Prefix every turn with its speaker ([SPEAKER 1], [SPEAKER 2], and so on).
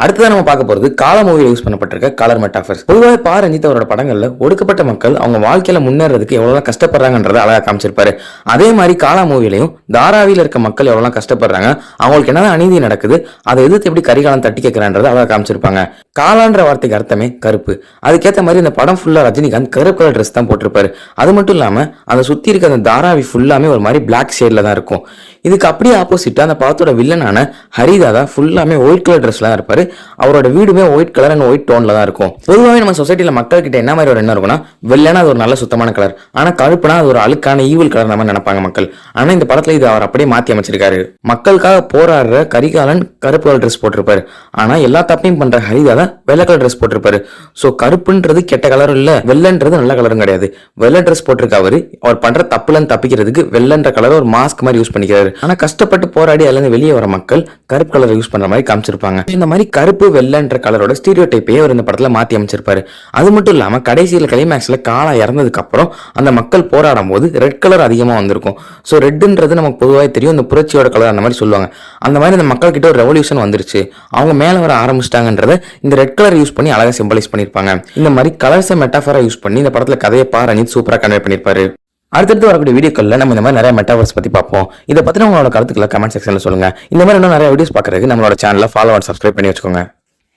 [SPEAKER 1] அடுத்ததான் நம்ம பார்க்க போறது கால மூவியில் யூஸ் பண்ணப்பட்டிருக்க கலர் மெட்டாஃபர்ஸ். பொதுவாக பா ரஞ்சித் அவரோட படங்கள்ல ஒடுக்கப்பட்ட மக்கள் அவங்க வாழ்க்கையில முன்னேறதுக்கு எவ்வளவு கஷ்டப்படுறாங்கன்றதை அழகா காமிச்சிருப்பாரு. அதே மாதிரி காலா மூவிலையும் தாராவில இருக்க மக்கள் எவ்வளவு கஷ்டப்படுறாங்க, அவங்களுக்கு என்னதான் அநீதி நடக்குது, அதை எதிர்த்து எப்படி கரிகாலம் தட்டி கேட்கிறான்றதை அழகா காமிச்சிருப்பாங்க. காலான்ற வார்த்தைக்கு அர்த்தமே கருப்பு. அதுக்கேற்ற மாதிரி இந்த படம் ஃபுல்லா ரஜினிகாந்த் கருப்பு கலர் ட்ரெஸ் தான் போட்டிருப்பாரு. அது மட்டும் இல்லாம அதை சுத்தி இருக்க அந்த தாராவி ஃபுல்லாமே ஒரு மாதிரி பிளாக் ஷேட்ல தான் இருக்கும். இதுக்கு அப்படியே ஆப்போசிட்டா அந்த படத்தோட வில்லனான ஹரிதாதா ஃபுல்லாமே ஒயிட் கலர் ட்ரெஸ்ல தான் இருப்பாரு. அவரோட வீடுமே ஒயிட் கலர் அண்ட் ஒயிட் டோன்ல தான் இருக்கும். பொதுவாகவே நம்ம சொசைட்டில மக்கள் கிட்ட என்ன மாதிரி ஒரு எண்ணம் இருக்குன்னா, வெள்ளனா அது ஒரு நல்ல சுத்தமான கலர், ஆனா கருப்புனா அது ஒரு அழுக்கான ஈவில் கலர் நம்ம நினைப்பாங்க மக்கள். ஆனா இந்த படத்துல இது அவர் அப்படியே மாத்தி அமைச்சிருக்காரு. மக்களுக்காக போராடுற கரிகாலன் கருப்பு கலர் ட்ரெஸ் போட்டிருப்பாரு, ஆனா எல்லா தப்பையும் பண்ற ஹரிதாதா வெள்ளை கலர் ட்ரெஸ் போட்டிருப்பாரு. சோ கருப்புன்றது கெட்ட கலரும் இல்ல, வெள்ளன்றது நல்ல கலரும் கிடையாது. வெள்ளை ட்ரெஸ் போட்டிருக்க அவர் பண்ற தப்புலன்னு தப்பிக்கிறதுக்கு வெள்ளன்ற கலர் ஒரு மாஸ்க் மாதிரி யூஸ் பண்ணிக்கிறாரு. ஆனா கஷ்டப்பட்டு போராடி அதுல வெளியே வர மக்கள் கருப்பு கலர் யூஸ் பண்ற மாதிரி காமிச்சிருப்பாங்க. இந்த மாதிரி கருப்பு வெள்ளன்ற கலரோட ஸ்டீரியோ டைப்பையே அவர் இந்த படத்துல மாத்தி அமைச்சிருப்பாரு. அது மட்டும் இல்லாம கடைசியில கிளைமேக்ஸ்ல காலா இறந்ததுக்கு அப்புறம் அந்த மக்கள் போராடும் போது ரெட் கலர் அதிகமா வந்திருக்கும். சோ ரெட்ன்றது நமக்கு பொதுவாக தெரியும், இந்த புரட்சியோட கலர் அந்த மாதிரி சொல்லுவாங்க. அந்த மாதிரி இந்த மக்கள் கிட்ட ஒரு ரெவல்யூஷன் வந்துருச்சு, அவங்க மேல வர ஆரம்பிச்சிட்டாங்கன்றத இந்த ரெட் கலர் யூஸ் பண்ணி அழகா சிம்பலைஸ் பண்ணிருப்பாங்க. இந்த மாதிரி கலர்ஸை மெட்டாஃபரா யூஸ் பண்ணி இந்த படத்துல கதையை பா ரஞ்சித் சூப்பரா கன்வே பண்ணிருப்பாரு. அடுத்தடுத்து வரக்கூடிய வீடியோக்கள்ல நம்ம இந்த மாதிரி நிறைய மெட்டாவர்ஸ் பத்தி பார்ப்போம். இதை பத்தி உங்களோட கருத்துக்களை கமெண்ட் செக்ஷன்ல சொல்லுங்க. இந்த மாதிரி இன்னும் நிறைய வீடியோஸ் பார்க்கறதுக்கு நம்மளோட சேனலை ஃபாலோ அண்ட் சப்ஸ்கிரைப் பண்ணி வச்சுக்கோங்க.